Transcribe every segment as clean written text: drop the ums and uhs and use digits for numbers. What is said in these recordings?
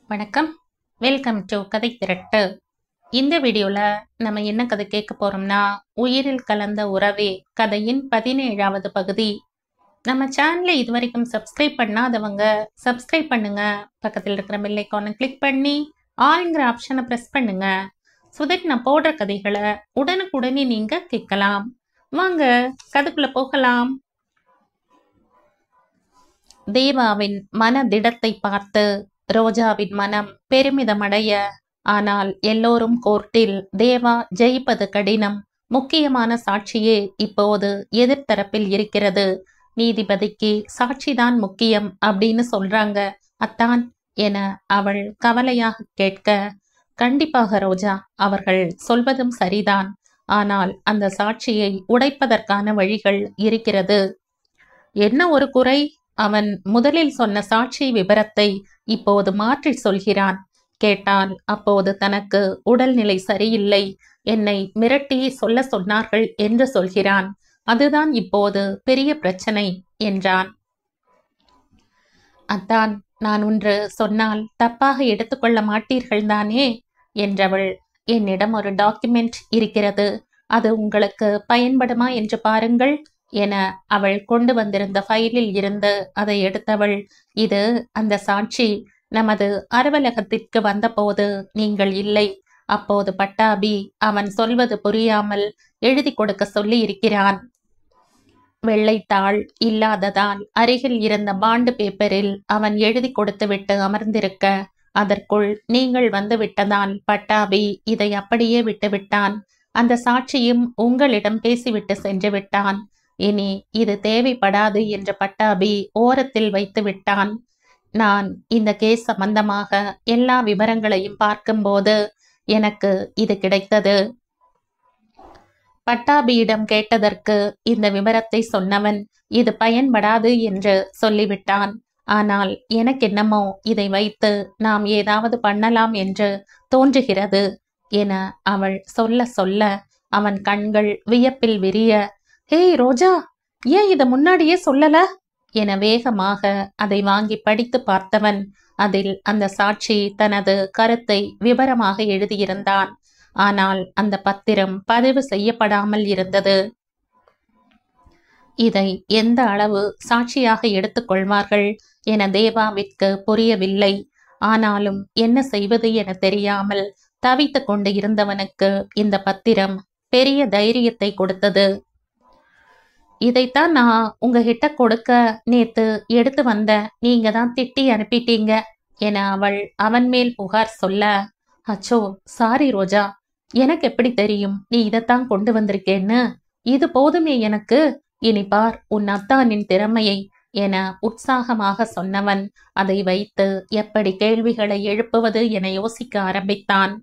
வணக்கம். Welcome to கதை திரட்டு. இந்த வீடியோல நம்ம என்ன கதை கேட்க போறோம்னா, உயிரில் கலந்த உறவே கதையின் 17வது பகுதி. நம்ம சேனலை இதுவரைக்கும் சப்ஸ்கிரைப் பண்ணாதவங்க சப்ஸ்கிரைப் பண்ணுங்க. பக்கத்தில் இருக்கிற பெல் ஐகானை கிளிக் பண்ணி ஆல்ங்கிற ஆப்ஷனை பிரஸ் பண்ணுங்க. சுதட் நான் போடுற கதைகளை உடனுக்குடனே நீங்க கேட்கலாம். வாங்க கதைக்குள்ள போகலாம். தேவாவின் மனதிடத்தை பார்த்து ரோஜாவின் மனம் பெருமிதமடைய, ஆனால் எல்லோரும் கோர்ட்டில் தேவா ஜெயிப்பது கடினம். முக்கியமான சாட்சியே இப்போது எதிர்த்தரப்பில் இருக்கிறது. நீதிபதிக்கு சாட்சிதான் முக்கியம் அப்படின்னு சொல்றாங்க அத்தான் என அவள் கவலையாக கேட்க, கண்டிப்பாக ரோஜா, அவர்கள் சொல்வதும் சரிதான். ஆனால் அந்த சாட்சியை உடைப்பதற்கான வழிகள் இருக்கிறது. என்ன ஒரு குறை? அவன் முதலில் சொன்ன சாட்சி விபரத்தை இப்போது மாற்றி சொல்கிறான். கேட்டால் அப்போது தனக்கு உடல்நிலை சரியில்லை, என்னை மிரட்டி சொல்ல சொன்னார்கள் என்று சொல்கிறான். அதுதான் இப்போது பெரிய பிரச்சனை என்றான். அத்தான், நான் ஒன்று சொன்னால் தப்பாக எடுத்துக்கொள்ள மாட்டீர்கள் தானே என்றவள், என்னிடம் ஒரு டாக்குமெண்ட் இருக்கிறது, அது உங்களுக்கு பயன்படுமா என்று பாருங்கள் என அவள் கொண்டு வந்திருந்த ஃபைலில் இருந்து அதை எடுத்தவள், இது அந்த சாட்சி. நமது அலுவலகத்திற்கு வந்தபோது நீங்கள் இல்லை. அப்போது பட்டாபி அவன் சொல்வது புரியாமல் எழுதி கொடுக்க சொல்லி இருக்கிறான். வெள்ளைத்தாள் இல்லாததால் அருகில் இருந்த பாண்டு பேப்பரில் அவன் எழுதி கொடுத்துவிட்டு அமர்ந்திருக்க, அதற்குள் நீங்கள் வந்து விட்டதால் பட்டாபி இதை அப்படியே விட்டுவிட்டான். அந்த சாட்சியும் உங்களிடம் பேசிவிட்டு சென்று விட்டான். இனி இது தேவைப்படாது என்ற பட்டாபி ஓரத்தில் வைத்து விட்டான். நான் இந்த கேஸ் சம்பந்தமாக எல்லா விவரங்களையும் பார்க்கும்போது எனக்கு இது கிடைத்தது. பட்டாபியிடம் கேட்டதற்கு இந்த விவரத்தை சொன்னவன் இது பயன்படாது என்று சொல்லிவிட்டான். ஆனால் எனக்கு என்னமோ இதை வைத்து நாம் ஏதாவது பண்ணலாம் என்று தோன்றுகிறது என அவள் சொல்ல சொல்ல அவன் கண்கள் வியப்பில் விரிய, ஹேய் ரோஜா, ஏன் இதை முன்னாடியே சொல்லல என வேகமாக அதை வாங்கி படித்து பார்த்தவன், அதில் அந்த சாட்சி தனது கருத்தை விவரமாக எழுதியிருந்தான். ஆனால் அந்த பத்திரம் பதிவு செய்யப்படாமல் இருந்தது. இதை எந்த அளவு சாட்சியாக எடுத்துக்கொள்வார்கள் என தேவாவிற்கு புரியவில்லை. ஆனாலும் என்ன செய்வது என தெரியாமல் தவித்து கொண்டு இருந்தவனுக்கு இந்த பத்திரம் பெரிய தைரியத்தை கொடுத்தது. இதைத்தான் நான் உங்ககிட்ட கொடுக்க நேத்து எடுத்து வந்த, நீங்க தான் திட்டி அனுப்பிட்டீங்க என அவள் அவன் மேல் புகார் சொல்ல, அச்சோ சாரி ரோஜா, எனக்கு எப்படி தெரியும் நீ இதைத்தான் கொண்டு வந்திருக்கேன்னு? இது போதுமே எனக்கு, இனி பார் உன் அத்தானின் திறமையை என உற்சாகமாக சொன்னவன் அதை வைத்து எப்படி கேள்விகளை எழுப்புவது என யோசிக்க ஆரம்பித்தான்.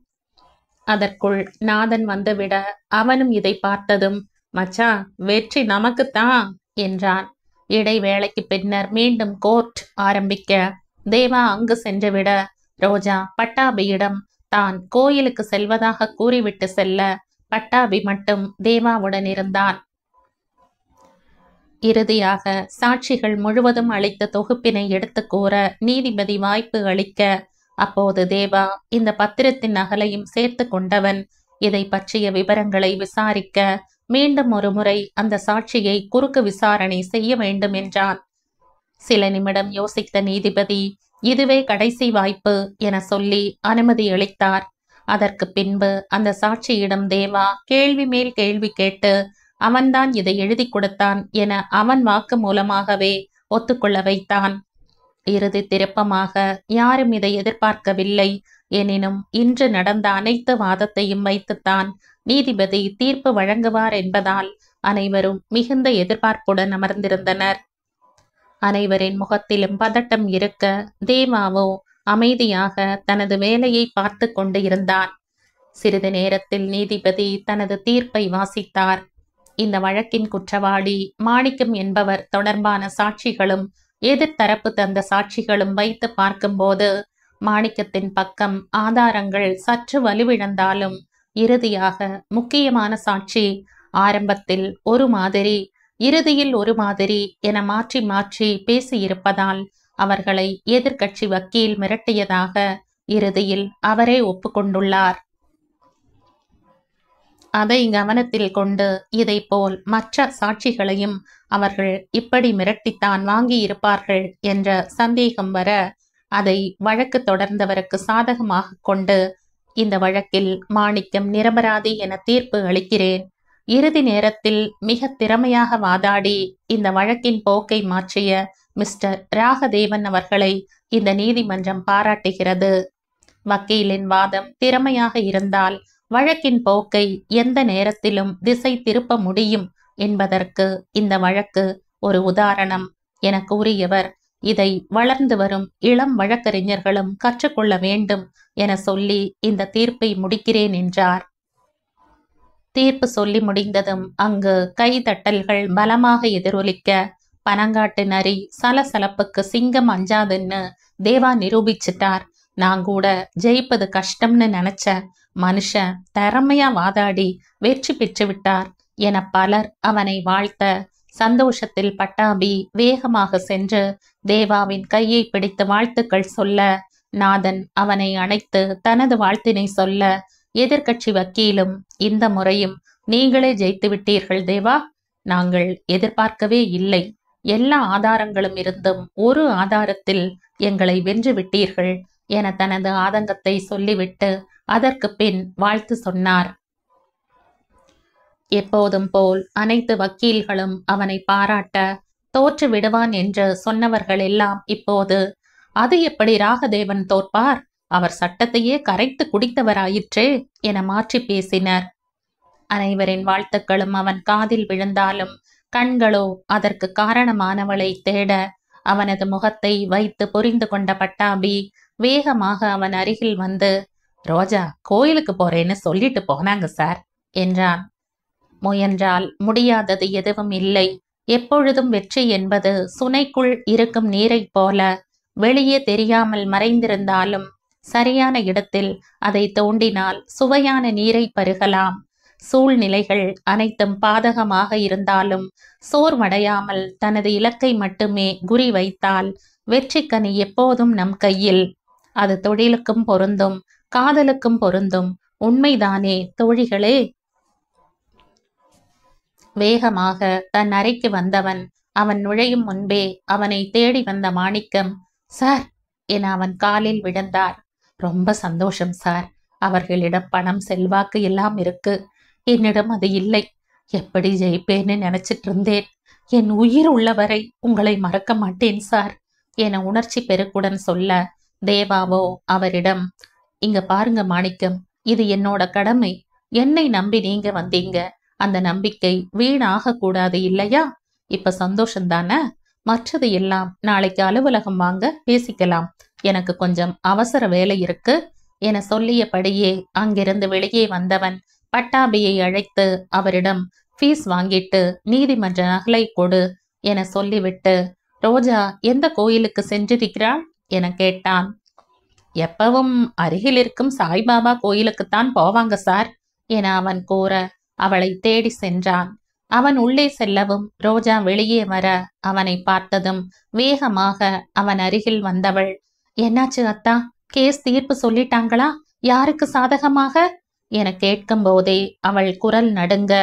அதற்குள் நாதன் வந்துவிட அவனும் இதை பார்த்ததும், மச்சான் வெற்றி நமக்குத்தான் என்றான். இடைவேளைக்கு பின்னர் மீண்டும் கோர்ட் ஆரம்பிக்க தேவா அங்கு சென்றுவிட, ரோஜா பட்டாபியிடம் தான் கோயிலுக்கு செல்வதாக கூறிவிட்டு செல்ல பட்டாபி மட்டும் தேவாவுடன் இருந்தான். இறுதியாக சாட்சிகள் முழுவதும் அளித்த தொகுப்பினை எடுத்து கூற நீதிபதி வாய்ப்பு அளிக்க, அப்போது தேவா இந்த பத்திரத்தின் நகலையும் சேர்த்து கொண்டவன் இதை பற்றிய விவரங்களை விசாரிக்க மீண்டும் ஒரு முறை அந்த சாட்சியை குறுக்கு விசாரணை செய்ய வேண்டும் என்றான். சில நிமிடம் யோசித்த நீதிபதி, இதுவே கடைசி வாய்ப்பு என சொல்லி அனுமதி அளித்தார். அதற்கு பின்பு அந்த சாட்சியிடம் தேவா கேள்வி மேல் கேள்வி கேட்டு அவன்தான் இதை எழுதி கொடுத்தான் என அவன் வாக்கு மூலமாகவே ஒத்துக்கொள்ள வைத்தான். இறுதி திருப்பமாக யாரும் இதை எதிர்பார்க்கவில்லை. எனினும் இன்று நடந்த அனைத்து வாதத்தையும் வைத்துத்தான் நீதிபதி தீர்ப்பு வழங்குவார் என்பதால் அனைவரும் மிகுந்த எதிர்பார்ப்புடன் அமர்ந்திருந்தனர். அனைவரின் முகத்திலும் பதட்டம் இருக்க தேவாவோ அமைதியாக தனது வேலையை பார்த்து கொண்டு இருந்தான். சிறிது நேரத்தில் நீதிபதி தனது தீர்ப்பை வாசித்தார். இந்த வழக்கின் குற்றவாளி மாணிக்கம் என்பவர் தொடர்பான சாட்சிகளும் எதிர்த்தரப்பு தந்த சாட்சிகளும் வைத்து பார்க்கும்போது மாணிக்கத்தின் பக்கம் ஆதாரங்கள் சற்று வலுவிழந்தாலும் இறுதியாக முக்கியமான சாட்சி ஆரம்பத்தில் ஒரு மாதிரி இறுதியில் ஒரு மாதிரி என மாற்றி மாற்றி பேசியிருப்பதால் அவர்களை எதிர்க்கட்சி வக்கீல் மிரட்டியதாக இறுதியில் அவரே ஒப்புக்கொண்டுள்ளார். அதை கவனத்தில் கொண்டு இதைப்போல் மற்ற சாட்சிகளையும் அவர்கள் இப்படி மிரட்டித்தான் வாங்கியிருப்பார்கள் என்ற சந்தேகம் வர அதை வழக்கு தொடர்ந்தவருக்கு சாதகமாக கொண்டு இந்த வழக்கில் மாணிக்கம் நிரபராதி என தீர்ப்பு அளிக்கிறேன். இறுதி நேரத்தில் மிக திறமையாக வாதாடி இந்த வழக்கின் போக்கை மாற்றிய மிஸ்டர் ராகதேவன் அவர்களை இந்த நீதிமன்றம் பாராட்டுகிறது. வக்கீலின் வாதம் திறமையாக இருந்தால் வழக்கின் போக்கை எந்த நேரத்திலும் திசை திருப்ப முடியும் என்பதற்கு இந்த வழக்கு ஒரு உதாரணம் என கூறியவர், இதை வளர்ந்து வரும் இளம் வழக்கறிஞர்களும் கற்றுக்கொள்ள வேண்டும் என சொல்லி இந்த தீர்ப்பை முடிக்கிறேன் என்றார். தீர்ப்பு சொல்லி முடிந்ததும் அங்கு கைதட்டல்கள் பலமாக எதிரொலிக்க, பனங்காட்டு நரி சலசலப்புக்கு சிங்கம் அஞ்சாதுன்னு தேவா நிரூபிச்சிட்டார். நான் கூட ஜெயிப்பது கஷ்டம்னு நினைச்ச மனுஷன் திறமையா வாதாடி வெற்றி பெற்று விட்டார் என பலர் அவனை வாழ்த்த, சந்தோஷத்தில் பட்டாபி வேகமாக சென்று தேவாவின் கையை பிடித்து வாழ்த்துக்கள் சொல்ல, நாதன் அவனை அணைத்து தனது வாழ்த்தினை சொல்ல, எதிர்க்கட்சி வக்கீலும் இந்த முறையும் நீங்களே ஜெயித்து விட்டீர்கள் தேவா, நாங்கள் எதிர்பார்க்கவே இல்லை, எல்லா ஆதாரங்களும் இருந்தும் ஒரு ஆதாரத்தில் எங்களை வென்று விட்டீர்கள் என தனது ஆதங்கத்தை சொல்லிவிட்டு அதற்கு பின் வாழ்த்து சொன்னார். எப்போதும் போல் அனைத்து வக்கீல்களும் அவனை பாராட்ட, தோற்று விடுவான் என்று சொன்னவர்கள் எல்லாம் இப்போது அது எப்படி ராகதேவன் தோற்பார், அவர் சட்டத்தையே கரைத்து குடித்தவராயிற்றே என மாற்றி பேசினர். அனைவரின் வாழ்த்துக்களும் அவன் காதில் விழுந்தாலும் கண்களோ அதற்கு காரணமானவளை தேட, அவனது முகத்தை வைத்து புரிந்து கொண்ட பட்டாபி வேகமாக அவன் அருகில் வந்து, ரோஜா கோயிலுக்கு போறேன்னு சொல்லிட்டு போனாங்க சார் என்றான். முயன்றால் முடியாதது எதுவும் இல்லை. எப்பொழுதும் வெற்றி என்பது சுனைக்குள் இருக்கும் நீரைப் போல, வெளியே தெரியாமல் மறைந்திருந்தாலும் சரியான இடத்தில் அதை தோண்டினால் சுவையான நீரை பருகலாம். சூழ்நிலைகள் அனைத்தும் பாதகமாக இருந்தாலும் சோர்வடையாமல் தனது இலக்கை மட்டுமே குறி வைத்தால் வெற்றிக்கனி எப்போதும் நம் கையில். அது தொழிலுக்கும் பொருந்தும், காதலுக்கும் பொருந்தும். உண்மைதானே தோழிகளே? வேகமாக தன் அறைக்கு வந்தவன் அவன் நுழையும் முன்பே அவனை தேடி வந்த மாணிக்கம், சார் என அவன் காலில் விழுந்தார். ரொம்ப சந்தோஷம் சார், அவர்களிடம் பணம் செல்வாக்கு எல்லாம் இருக்கு, என்னிடம் அது இல்லை. எப்படி ஜெயிப்பேன்னு நினைச்சிட்டு இருந்தேன். என் உயிர் உள்ளவரை உங்களை மறக்க மாட்டேன் சார் என உணர்ச்சி பெருக்குடன் சொல்ல, தேவாவோ அவரிடம், இங்க பாருங்க மாணிக்கம், இது என்னோட கடமை. என்னை நம்பி நீங்க வந்தீங்க, அந்த நம்பிக்கை வீணாக கூடாது இல்லையா? இப்ப சந்தோஷம்தானே? மற்றது எல்லாம் நாளைக்கு அலுவலகம் வாங்க பேசிக்கலாம், எனக்கு கொஞ்சம் அவசர வேலை இருக்கு என சொல்லியபடியே அங்கிருந்து வெளியே வந்தவன் பட்டாபியை அழைத்து அவரிடம் ஃபீஸ் வாங்கிட்டு நீதிமன்ற நகலை கொடு என சொல்லிவிட்டு, ரோஜா எந்த கோயிலுக்கு சென்றிருக்கிறாள் என கேட்டான். எப்பவும் அருகில் இருக்கும் சாய்பாபா கோயிலுக்குத்தான் போவாங்க சார் என அவன் கூற அவளை தேடி சென்றான். அவன் உள்ளே செல்லவும் ரோஜா வெளியே வர அவனை பார்த்ததும் வேகமாக அவன் அருகில் வந்தவள், என்னாச்சு அத்தா, கேஸ் தீர்ப்பு சொல்லிட்டாங்களா? யாருக்கு சாதகமாக என கேட்கும் போதே அவள் குரல் நடுங்க.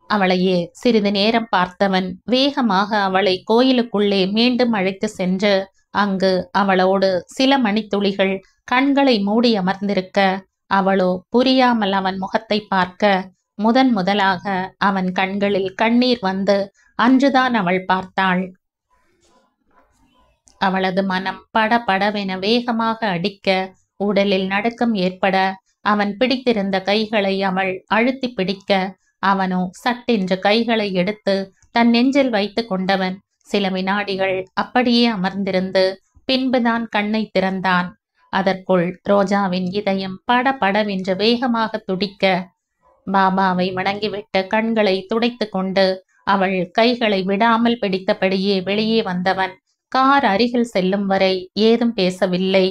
அவளையே சிறிது நேரம் பார்த்தவன் வேகமாக அவளை கோயிலுக்குள்ளே மீண்டும் அழைத்து சென்று அங்கு அவளோடு சில மணித்துளிகள் கண்களை மூடி அமர்ந்திருக்க, அவளோ புரியாமல் அவன் முகத்தை பார்க்க, முதலாக அவன் கண்களில் கண்ணீர் வந்து அன்றுதான் அவள் பார்த்தாள். அவளது மனம் படபடவென வேகமாக அடிக்க, உடலில் நடுக்கம் ஏற்பட, அவன் பிடித்திருந்த கைகளை அவள் அழுத்தி பிடிக்க, அவனோ சட்டென்று கைகளை எடுத்து தன் நெஞ்சில் வைத்து கொண்டவன் சில வினாடிகள் அப்படியே அமர்ந்திருந்து பின்புதான் கண்ணை திறந்தான். அதற்குள் ரோஜாவின் இதயம் படபடவென்று வேகமாக துடிக்க, பாபாவை வணங்கிவிட்டு கண்களை துடைத்து கொண்டு அவள் கைகளை விடாமல் பிடித்தபடியே வெளியே வந்தவன் கார் அருகில் செல்லும் வரை ஏதும் பேசவில்லை.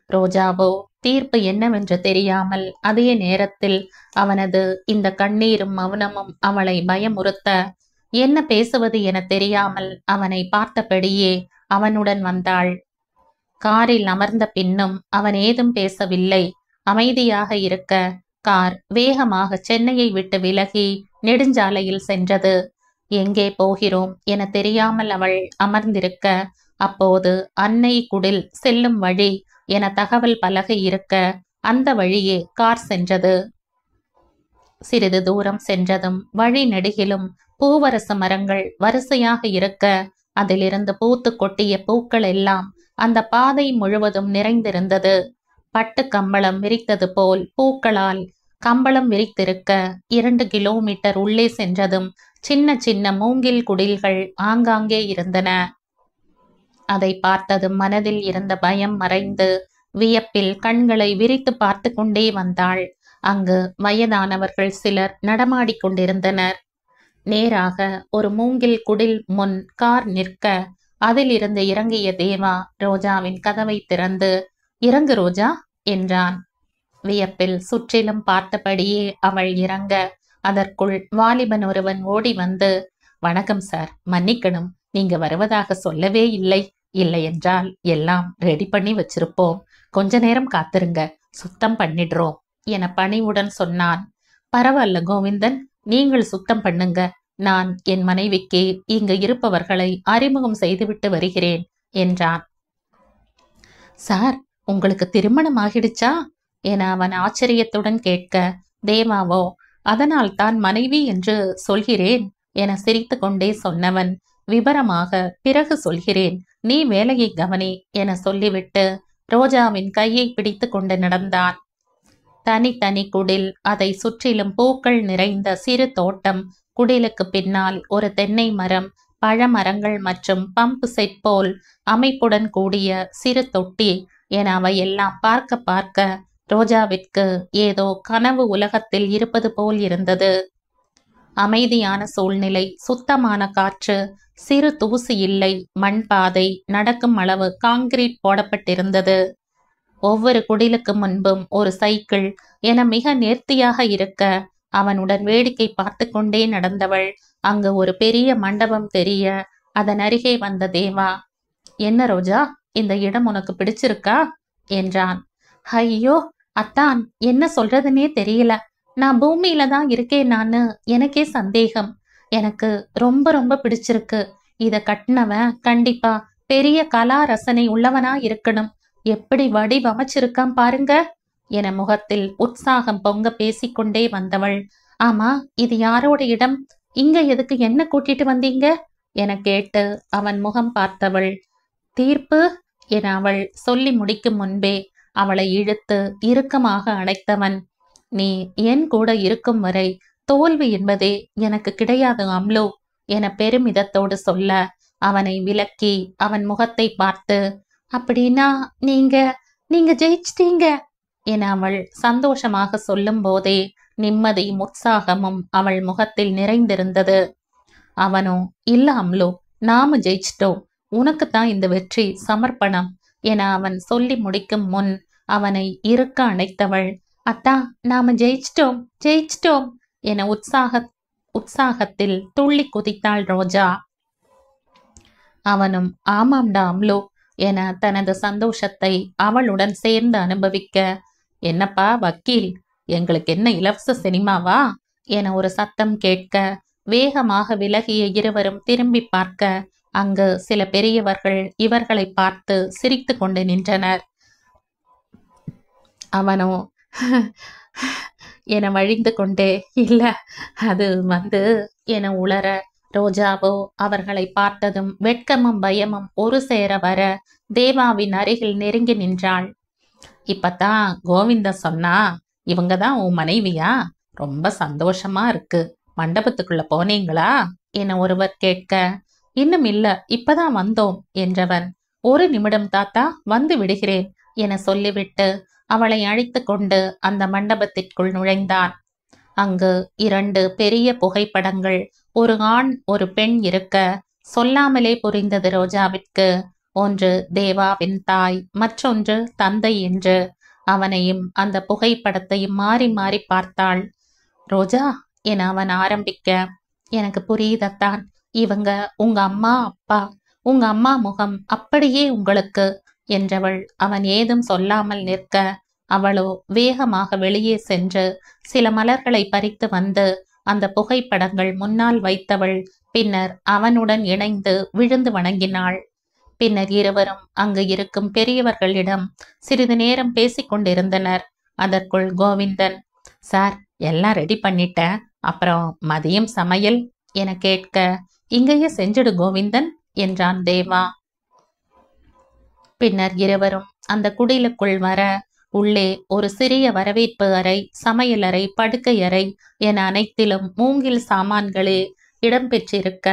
ரோஜாவோ தீர்ப்பு என்னவென்று தெரியாமல் அதே நேரத்தில் அவனது இந்த கண்ணீரும் மௌனமும் அவளை பயமுறுத்த, என்ன பேசுவது என தெரியாமல் அவனை பார்த்தபடியே அவனுடன் வந்தாள். காரில் அமர்ந்த பின்னும் அவன் ஏதும் பேசவில்லை. அமைதியாக இருக்க கார் வேகமாக சென்னையை விட்டு விலகி நெடுஞ்சாலையில் சென்றது. எங்கே போகிறோம் என தெரியாமல் அவள் அமர்ந்திருக்க, அப்போது அன்னை குடில் செல்லும் வழி என தகவல் பலகை இருக்க அந்த வழியே கார் சென்றது. சிறிது தூரம் சென்றதும் வழி நெடுகிலும் பூவரச மரங்கள் வரிசையாக இருக்க, அதிலிருந்து பூத்து கொட்டிய பூக்கள் எல்லாம் அந்த பாதை முழுவதும் நிறைந்திருந்தது. பட்டு கம்பளம் விரித்தது போல் பூக்களால் கம்பளம் விரித்திருக்க, 2 கிலோமீட்டர் உள்ளே சென்றதும் சின்ன சின்ன மூங்கில் குடில்கள் ஆங்காங்கே இருந்தன. அதை பார்த்ததும் மனதில் இருந்த பயம் மறைந்து வியப்பில் கண்களை விரித்து பார்த்து கொண்டே வந்தாள். அங்கு வயதானவர்கள் சிலர் நடமாடிக்கொண்டிருந்தனர். நேராக ஒரு மூங்கில் குடில் முன் கார் நிற்க, அதிலிருந்து இறங்கிய தேவா ரோஜாவின் கதவை திறந்து, "இறங்கு ரோஜா" என்றான். வியப்பில் சுற்றிலும் பார்த்தபடியே அவள் இறங்க, அதற்குள் வாலிபன் ஒருவன் ஓடி வந்து, "வணக்கம் சார், மன்னிக்கணும், நீங்க வருவதாக சொல்லவே இல்லை. இல்லை என்றால் எல்லாம் ரெடி பண்ணி வச்சிருப்போம். கொஞ்ச நேரம் காத்திருங்க, சுத்தம் பண்ணிடுறோம்" என பணிவுடன் சொன்னான். "பரவாயில்ல கோவிந்தன், நீங்கள் சுத்தம் பண்ணுங்க. நான் என் மனைவிக்கு இங்கு இருப்பவர்களை அறிமுகம் செய்துவிட்டு வருகிறேன்" என்றான். "சார், உங்களுக்கு திருமணம் ஆகிடுச்சா?" என அவன் ஆச்சரியத்துடன் கேட்க, தேவாவோ, "அதனால் தான் மனைவி என்று சொல்கிறேன்" என சிரித்து கொண்டே சொன்னவன், "விபரமாக பிறகு சொல்கிறேன், நீ வேலையை கவனி" என சொல்லிவிட்டு ரோஜாவின் கையை பிடித்து கொண்டு நடந்தான். தனி குடில், அதை சுற்றிலும் பூக்கள் நிறைந்த சிறு தோட்டம், குடிலுக்கு பின்னால் ஒரு தென்னை மரம், பழமரங்கள் மற்றும் பம்பு செட் போல் அமைப்புடன் கூடிய சிறு தொட்டி என அவையெல்லாம் பார்க்க பார்க்க ரோஜாவிற்கு ஏதோ கனவு உலகத்தில் இருப்பது போல் இருந்தது. அமைதியான சூழ்நிலை, சுத்தமான காற்று, சிறு தூசி இல்லை, மண் பாதை, நடக்கும் அளவு காங்கிரீட் போடப்பட்டிருந்தது. ஒவ்வொரு குடிலுக்கு முன்பும் ஒரு சைக்கிள் என மிக நேர்த்தியாக இருக்க, அவனுடன் வேடிக்கை பார்த்து கொண்டே நடந்தவள் அங்கு ஒரு பெரிய மண்டபம் தெரிய, அதன் அருகே வந்த தேவா, "என்ன ரோஜா, இந்த இடம் உனக்கு பிடிச்சிருக்கா?" என்றான். "ஐயோ அத்தான், என்ன சொல்றதுன்னே தெரியல. நான் பூமியில தான் இருக்கேனான்னு எனக்கே சந்தேகம். எனக்கு ரொம்ப ரொம்ப பிடிச்சிருக்கு. இத கட்டினவன் கண்டிப்பா பெரிய கலா ரசனை உள்ளவனா இருக்கணும். எப்படி வடிவமைச்சிருக்கான் பாருங்க" என முகத்தில் உற்சாகம் பொங்க பேசிக்கொண்டே வந்தவள், "ஆமா, இது யாரோட இடம்? இங்க எதுக்கு என்ன கூட்டிட்டு வந்தீங்க?" என கேட்டு அவன் முகம் பார்த்தவள், "தீர்ப்பு" என அவள் சொல்லி முடிக்கும் முன்பே அவளை இழுத்து இறுக்கமாக அணைத்தவன், "நீ என் கூட இருக்கும் வரை தோல்வி என்பதே எனக்கு கிடையாது அம்லோ" என பெருமிதத்தோடு சொல்ல, அவனை விலக்கி அவன் முகத்தை பார்த்து, "அப்படின்னா நீங்க நீங்க ஜெயிச்சிட்டீங்க" என அவள் சந்தோஷமாக சொல்லும் போதே நிம்மதியும் உற்சாகமும் அவள் முகத்தில் நிறைந்திருந்தது. அவனோ, "இல்ல அம்லோ, நாம ஜெயிச்சிட்டோம், உனக்குத்தான் இந்த வெற்றி சமர்ப்பணம்" என அவன் சொல்லி முடிக்கும் முன் அவனை இறுக்க அணைத்தவள், "அத்தா, நாம ஜெயிச்சிட்டோம் ஜெயிச்சிட்டோம்" என உற்சாகத்தில் துள்ளி குதித்தாள் ரோஜா. அவனும், "ஆமாம்டா அம்லோ" என தனது சந்தோஷத்தை அவளுடன் சேர்ந்து அனுபவிக்க, "என்னப்பா வக்கீல், எங்களுக்கு என்ன இலவச சினிமாவா?" என ஒரு சத்தம் கேட்க, வேகமாக விலகிய இருவரும் திரும்பி பார்க்க, அங்கு சில பெரியவர்கள் இவர்களை பார்த்து சிரித்து கொண்டு நின்றனர். அவனோ என வழிந்து கொண்டே, "இல்ல, அது என உளர, ரோஜாவோ அவர்களை பார்த்ததும் வெட்கமும் பயமும் ஒரு சேர வர தேவாவின் அருகில் நெருங்கி நின்றாள். "இப்பதான் கோவிந்தன் சொன்னா, இவங்க தான் உன் மனைவியா? ரொம்ப சந்தோஷமா இருக்கு. மண்டபத்துக்குள்ள போனீங்களா?" என ஒருவர் கேட்க, "இன்னும் இல்ல, இப்பதான் வந்தோம்" என்றவன், "1 நிமிடம் தாத்தா, வந்து விடுகிறேன்" என சொல்லிவிட்டு அவளை அழைத்து கொண்டு அந்த மண்டபத்திற்குள் நுழைந்தான். அங்கு 2 பெரிய புகைப்படங்கள், ஒரு ஆண் ஒரு பெண் இருக்க, சொல்லாமலே புரிந்தது ரோஜாவிற்கு. ஒன்று தேவாவின் தாய், மற்றொன்று தந்தை என்று. அவனையும் அந்த புகைப்படத்தையும் மாறி மாறி பார்த்தாள். "ரோஜா" என அவன் ஆரம்பிக்க, "எனக்கு புரியுதத்தான், இவங்க உங்க அம்மா அப்பா. உங்க அம்மா முகம் அப்படியே உங்களுக்கு என்றவள் அவன் ஏதும் சொல்லாமல் நிற்க, அவளோ வேகமாக வெளியே சென்று சில மலர்களை பறித்து வந்து அந்த புகைப்படங்கள் முன்னால் வைத்தவள் பின்னர் அவனுடன் இணைந்து விழுந்து வணங்கினாள். பின்னர் இருவரும் அங்கு இருக்கும் பெரியவர்களிடம் சிறிது நேரம் பேசிக்கொண்டிருந்தனர். அதற்குள் கோவிந்தன், சார், எல்லாம் ரெடி பண்ணிட்டேன், அப்புறம் மதியம் சமையல் என கேட்க, இங்கேயே செஞ்சிடு கோவிந்தன் என்றான் தேவா. பின்னர் இருவரும் அந்த குடிலுக்குள் வர, உள்ளே ஒரு சிறிய வரவேற்பு அறை, சமையலறை, படுக்கை அறை என அனைத்திலும் மூங்கில் சாமான்களே இடம்பெற்றிருக்க,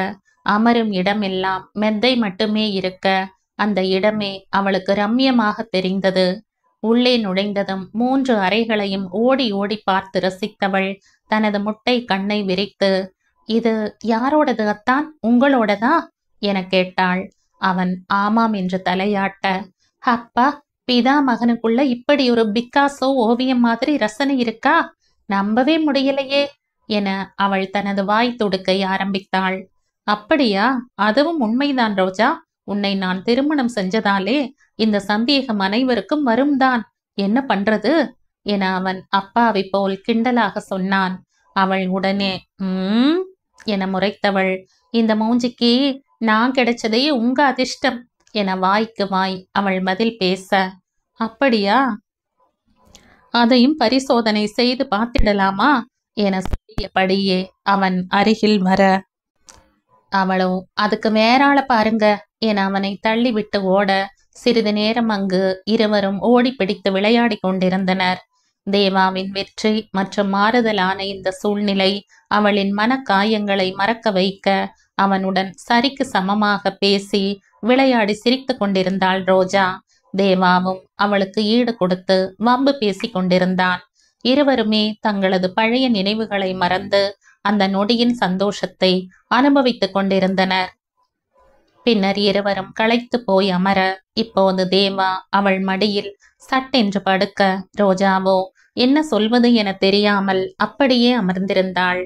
அமரும் இடமெல்லாம் மெத்தை மட்டுமே இருக்க, அந்த இடமே அவளுக்கு ரம்யமாக தெரிந்தது. உள்ளே நுழைந்ததும் 3 அறைகளையும் ஓடி ஓடி பார்த்து ரசித்தவள் தனது முட்டை கண்ணை விரித்து, இது யாரோடது அத்தான், உங்களோடதா என கேட்டாள். அவன் ஆமாம் என்று தலையாட்ட, அப்பா, பிதா மகனுக்குள்ள இப்படி ஒரு பிக்காசோ ஓவியம் மாதிரி ரசனை இருக்கா, நம்பவே முடியலையே என அவள் தனது வாய் துடுக்கை ஆரம்பித்தாள். அப்படியா? அதுவும் உண்மைதான் ரோஜா. உன்னை நான் திருமணம் செஞ்சதாலே இந்த சந்தேகம் அனைவருக்கும் வரும்தான். என்ன பண்றது என அவன் அப்பாவை போல் கிண்டலாக சொன்னான். அவள் உடனே என முறைத்தவள், இந்த மூஞ்சிக்கு நான் கிடைச்சதே உங்க அதிர்ஷ்டம் என வாய்க்கு வாய் அவள் பதில் பேச, அப்படியா, அதையும் பரிசோதனை செய்து பார்த்திடலாமா என சொல்லியபடியே அவன் அருகில் வர, அவளோ அதுக்கு வேறாள பாருங்க என அவனை தள்ளிவிட்டு ஓட, சிறிது நேரம் அங்கு இருவரும் ஓடி பிடித்து விளையாடி கொண்டிருந்தனர். தேவாவின் வெற்றி மற்றும் மாறுதலான இந்த சூழ்நிலை அவளின் மனக்காயங்களை மறக்க வைக்க, அவனுடன் சரிக்கு சமமாக பேசி விளையாடி சிரித்து கொண்டிருந்தாள் ரோஜா. தேவாவும் அவளுக்கு ஈடு கொடுத்து வம்பு பேசி கொண்டிருந்தான். இருவருமே தங்களது பழைய நினைவுகளை மறந்து அந்த நொடியின் சந்தோஷத்தை அனுபவித்துக் கொண்டிருந்தனர். பின்னர் இருவரும் களைத்து போய் அமர, இப்போது தேவா அவள் மடியில் சட்டென்று படுக்க, ரோஜாவோ என்ன சொல்வது என தெரியாமல் அப்படியே அமர்ந்திருந்தாள்.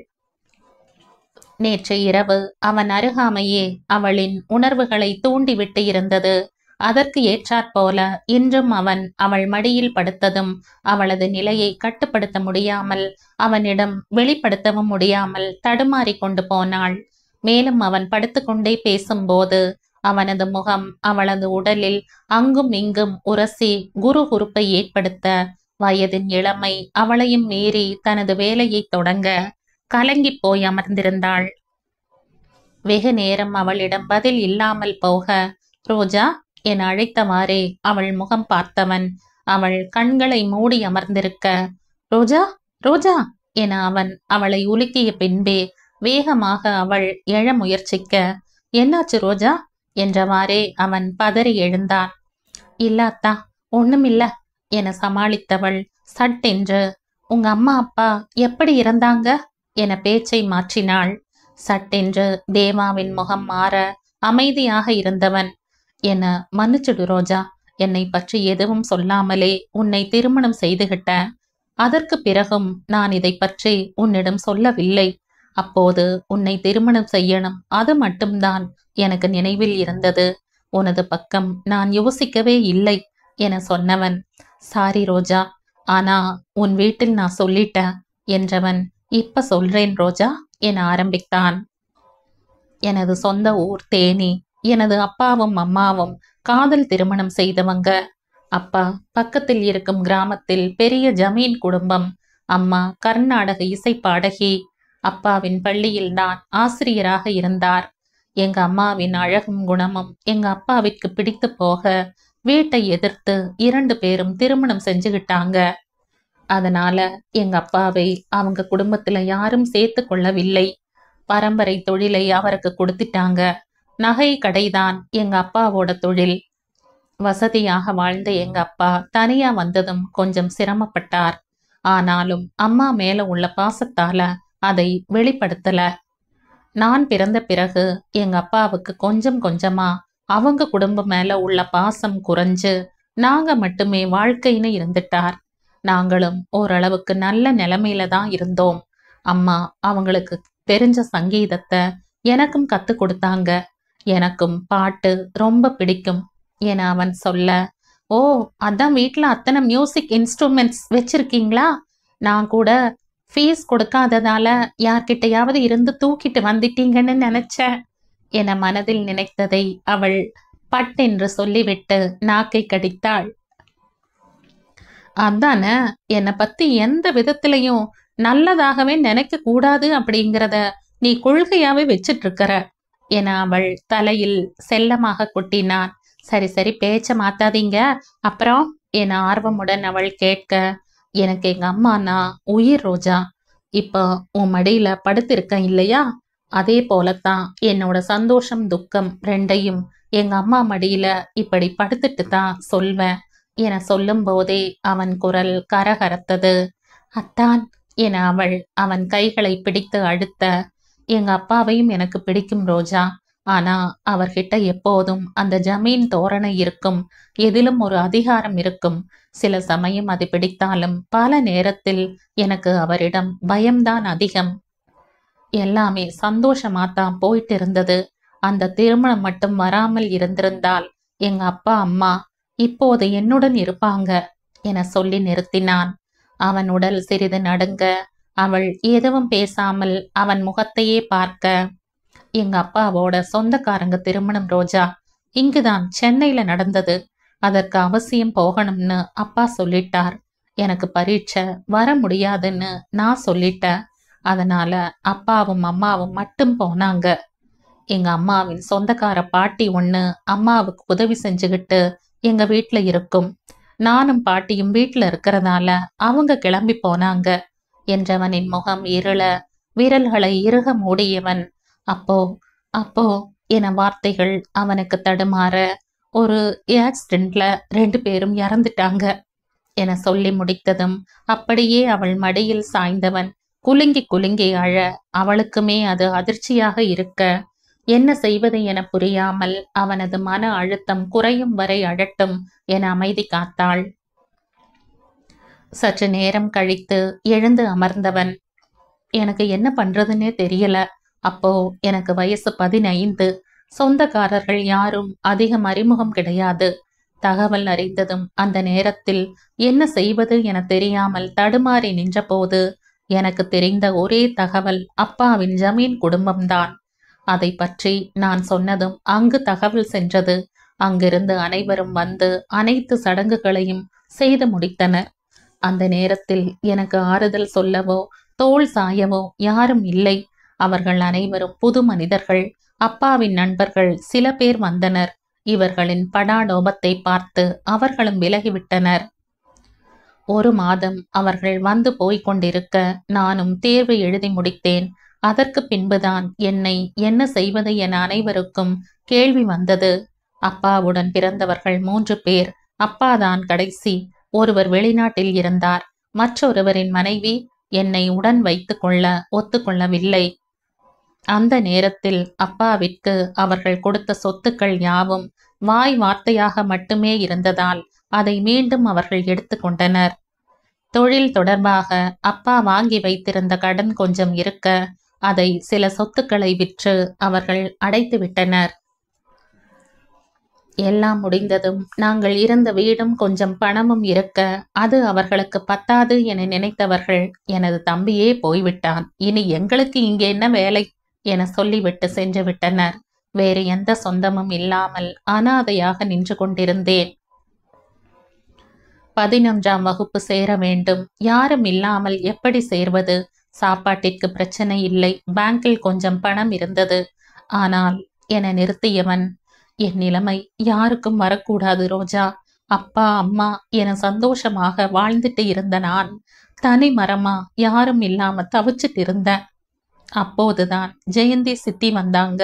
நேற்று இரவு அவன் அருகாமையே அவளின் உணர்வுகளை தூண்டிவிட்டு இருந்தது. அதற்கு ஏற்றாற்போல இன்றும் அவன் அவள் மடியில் படுத்ததும் அவளது நிலையை கட்டுப்படுத்த முடியாமல், அவனிடம் வெளிப்படுத்தவும் முடியாமல் தடுமாறி கொண்டு போனாள். மேலும் அவன் படுத்துக்கொண்டே பேசும்போது அவனது முகம் அவளது உடலில் அங்கும் இங்கும் உரசி குறுகுறுப்பை ஏற்படுத்த, வயதின் இளமை அவளையும் மீறி தனது வேலையை தொடங்க கலங்கி போய் அமர்ந்திருந்தாள். வெகு நேரம் அவளிடம் பதில் இல்லாமல் போக, ரோஜா என அழைத்தவாறே அவள் முகம் பார்த்தவன் அவள் கண்களை மூடி அமர்ந்திருக்க, ரோஜா, ரோஜா என அவன் அவளை உலுக்கிய பின்பே வேகமாக அவள் எழ முயற்சிக்க, என்னாச்சு ரோஜா என்றவாறே அவன் பதறி எழுந்தான். இல்லாத்தா, ஒண்ணுமில்ல என சமாளித்தவள் சட்டென்று, உங்க அம்மா அப்பா எப்படி இறந்தாங்க என பேச்சை மாற்றினாள். சட்டென்று தேவாவின் முகம் மாற அமைதியாக இருந்தவன், என மன்னிச்சுடு ரோஜா, என்னை பற்றி எதுவும் சொல்லாமலே உன்னை திருமணம் செய்துகிட்ட. அதற்கு பிறகும் நான் இதை பற்றி உன்னிடம் சொல்லவில்லை. அப்போது உன்னை திருமணம் செய்யணும், அது மட்டும்தான் எனக்கு நினைவில் இருந்தது. உனது பக்கம் நான் யோசிக்கவே இல்லை என சொன்னவன், சாரி ரோஜா, ஆனா உன் வீட்டில் நான் சொல்லிட்டேன் என்றவன், இப்ப சொல்றேன் ரோஜா என ஆரம்பித்தான். எனது சொந்த ஊர் தேனி. எனது அப்பாவும் அம்மாவும் காதல் திருமணம் செய்தவங்க. அப்பா பக்கத்தில் இருக்கும் கிராமத்தில் பெரிய ஜமீன் குடும்பம். அம்மா கர்நாடக இசை பாடகி. அப்பாவின் பள்ளியில் தான் ஆசிரியராக இருந்தார். எங்க அம்மாவின் அழகும் குணமும் எங்க அப்பாவிற்கு பிடித்து போக வீட்டை எதிர்த்து 2 பேரும் திருமணம் செஞ்சுக்கிட்டாங்க. அதனால எங்க அப்பாவை அவங்க குடும்பத்துல யாரும் சேர்த்து கொள்ளவில்லை. பரம்பரை தொழிலை அவருக்கு கொடுத்துட்டாங்க. நகை கடைதான் எங்க அப்பாவோட தொழில். வசதியாக வாழ்ந்த எங்க அப்பா தனியா வந்ததும் கொஞ்சம் சிரமப்பட்டார். ஆனாலும் அம்மா மேல உள்ள பாசத்தால அதை வெளிப்படுத்தல. நான் பிறந்த பிறகு எங்க அப்பாவுக்கு கொஞ்சம் கொஞ்சமா அவங்க குடும்பம் மேல உள்ள பாசம் குறைஞ்சு நாங்க மட்டுமே வாழ்க்கைன்னு இருந்துட்டார். நாங்களும் ஓரளவுக்கு நல்ல நிலைமையில தான் இருந்தோம். அம்மா அவங்களுக்கு தெரிஞ்ச சங்கீதத்தை எனக்கும் கத்து கொடுத்தாங்க. எனக்கும் பாட்டு ரொம்ப பிடிக்கும். என அவன் சொல்ல, ஓ, அதான் வீட்டில் அத்தனை மியூசிக் இன்ஸ்ட்ருமெண்ட்ஸ் வச்சிருக்கீங்களா? நான் கூட ஃபீஸ் கொடுக்காததால யார்கிட்டையாவது இருந்து தூக்கிட்டு வந்துட்டீங்கன்னு நினைச்சேன் என மனதில் நினைத்ததை அவள் பட்டென்று சொல்லிவிட்டு நாக்கை கடித்தாள். அதானே, என்னை பத்தி எந்த விதத்திலையும் நல்லதாகவே நினைக்க கூடாது அப்படிங்கிறத நீ கொள்கையாவே வச்சிட்டு இருக்கிற என அவள் தலையில் செல்லமாக கொட்டினான். சரி சரி, பேச்ச மாத்தாதீங்க அப்புறம் என ஆர்வமுடன் அவள் கேட்க, எனக்கு எங்க அம்மானா உயிர் ரோஜா. இப்போ உன் மடியில படுத்திருக்கேன் இல்லையா, அதே போலத்தான் என்னோட சந்தோஷம் துக்கம் ரெண்டையும் எங்க அம்மா மடியில இப்படி படுத்துட்டு தான் சொல்வேன் என சொல்லும் போதே அவன் குரல் கரகரத்தது. அத்தான் என அவள் அவன் கைகளை பிடித்து அழுத்த, எங்க அப்பாவையும் எனக்கு பிடிக்கும் ரோஜா. ஆனா அவர்கிட்ட எப்போதும் அந்த ஜமீன் தோரணை இருக்கும், எதிலும் ஒரு அதிகாரம் இருக்கும். சில சமயம் அது பிடித்தாலும் பல நேரத்தில் எனக்கு அவரிடம் பயம்தான் அதிகம். எல்லாமே சந்தோஷமாத்தான் போயிட்டு இருந்தது. அந்த திருமணம் மட்டும் வராமல் இருந்திருந்தால் எங்க அப்பா அம்மா இப்போது என்னுடன் இருப்பாங்க என சொல்லி நிறுத்தினான். அவன் உடல் சிறிது நடுங்க அவள் எதுவும் பேசாமல் அவன் முகத்தையே பார்க்க, எங்க அப்பாவோட சொந்தக்காரங்க திருமணம் ரோஜா, இங்குதான் சென்னையில நடந்தது. அதற்கு அவசியம் போகணும்னு அப்பா சொல்லிட்டார். எனக்கு பரீட்சை வர முடியாதுன்னு நான் சொல்லிட்டேன். அதனால அப்பாவும் அம்மாவும் மட்டும் போனாங்க. எங்க அம்மாவின் சொந்தக்கார பாட்டி ஒண்ணு அம்மாவுக்கு உதவி செஞ்சுக்கிட்டு எங்க வீட்டுல இருக்கும். நானும் பாட்டியும் வீட்டுல இருக்கிறதால அவங்க கிளம்பி போனாங்க என்றவனின் முகம் இருள விரல்களை இறுக மூடியவன், அப்போ அப்போ என வார்த்தைகள் அவனுக்கு தடுமாற, ஒரு ஆக்சிடென்ட்ல 2 பேரும் இறந்துட்டாங்க என சொல்லி முடித்ததும் அப்படியே அவள் மடியில் சாய்ந்தவன் குலுங்கி குலுங்கி அழ, அவளுக்குமே அது அதிர்ச்சியாக இருக்க என்ன செய்வது என புரியாமல் அவனது மன அழுத்தம் குறையும் வரை அழட்டும் என அமைதி காத்தாள். சற்று நேரம் கழித்து எழுந்து அமர்ந்தவன், எனக்கு என்ன பண்றதுன்னே தெரியல. அப்போ எனக்கு வயசு 15. சொந்தக்காரர்கள் யாரும் அதிகம் அறிமுகம் கிடையாது. தகவல் அறிந்ததும் அந்த நேரத்தில் என்ன செய்வது என தெரியாமல் தடுமாறி நின்றபோது எனக்கு தெரிந்த ஒரே தகவல் அப்பாவின் ஜமீன் குடும்பம்தான். அதை பற்றி நான் சொன்னதும் அங்கு தகவல் சென்றது. அங்கிருந்து அனைவரும் வந்து அனைத்து சடங்குகளையும் செய்து முடித்தனர். அந்த நேரத்தில் எனக்கு ஆறுதல் சொல்லவோ தோள் சாயவோ யாரும் இல்லை. அவர்கள் அனைவரும் புது மனிதர்கள். அப்பாவின் நண்பர்கள் சில பேர் வந்தனர். இவர்களின் படாடோபத்தை பார்த்து அவர்களும் விலகிவிட்டனர். 1 மாதம் அவர்கள் வந்து போய்க் கொண்டிருக்க நானும் தேர்வு எழுதி முடித்தேன். அதற்கு பின்புதான் என்னை என்ன செய்வது என அனைவருக்கும் கேள்வி வந்தது. அப்பாவுடன் பிறந்தவர்கள் 3 பேர். அப்பாதான் கடைசி. ஒருவர் வெளிநாட்டில் இருந்தார். மற்றொருவரின் மனைவி என்னை உடன் வைத்து கொள்ள ஒத்துக்கொள்ளவில்லை. அந்த நேரத்தில் அப்பாவிற்கு அவர்கள் கொடுத்த சொத்துக்கள் யாவும் வாய் வார்த்தையாக மட்டுமே இருந்ததால் அதை மீண்டும் அவர்கள் எடுத்துக்கொண்டனர். தொழில் தொடர்பாக அப்பா வாங்கி வைத்திருந்த கடன் கொஞ்சம் இருக்க அதை சில சொத்துக்களை விற்று அவர்கள் அடைத்து விட்டனர். எல்லாம் முடிந்ததும் நாங்கள் இருந்த வீடும் கொஞ்சம் பணமும் இருக்க அது அவர்களுக்கு பத்தாது என நினைத்தவர்கள், எனது தம்பியே போய்விட்டான், இனி எங்களுக்கு இங்கே என்ன வேலை என சொல்லிவிட்டு சென்று விட்டனர். வேறு எந்த சொந்தமும் இல்லாமல் அனாதையாக நின்று கொண்டிருந்தேன். 11ஆம் வகுப்பு சேர வேண்டும். யாரும் இல்லாமல் எப்படி சேர்வது? சாப்பாட்டிற்கு பிரச்சனை இல்லை. பேங்கில் கொஞ்சம் பணம் இருந்தது. ஆனால் என நிறுத்தியவன், என் நிலைமை யாருக்கும் வரக்கூடாது ரோஜா. அப்பா அம்மா என சந்தோஷமாக வாழ்ந்துட்டு இருந்த நான் தனி மரமா யாரும் இல்லாம தவிச்சிட்டு இருந்தேன். அப்போதுதான் ஜெயந்தி சித்தி வந்தாங்க.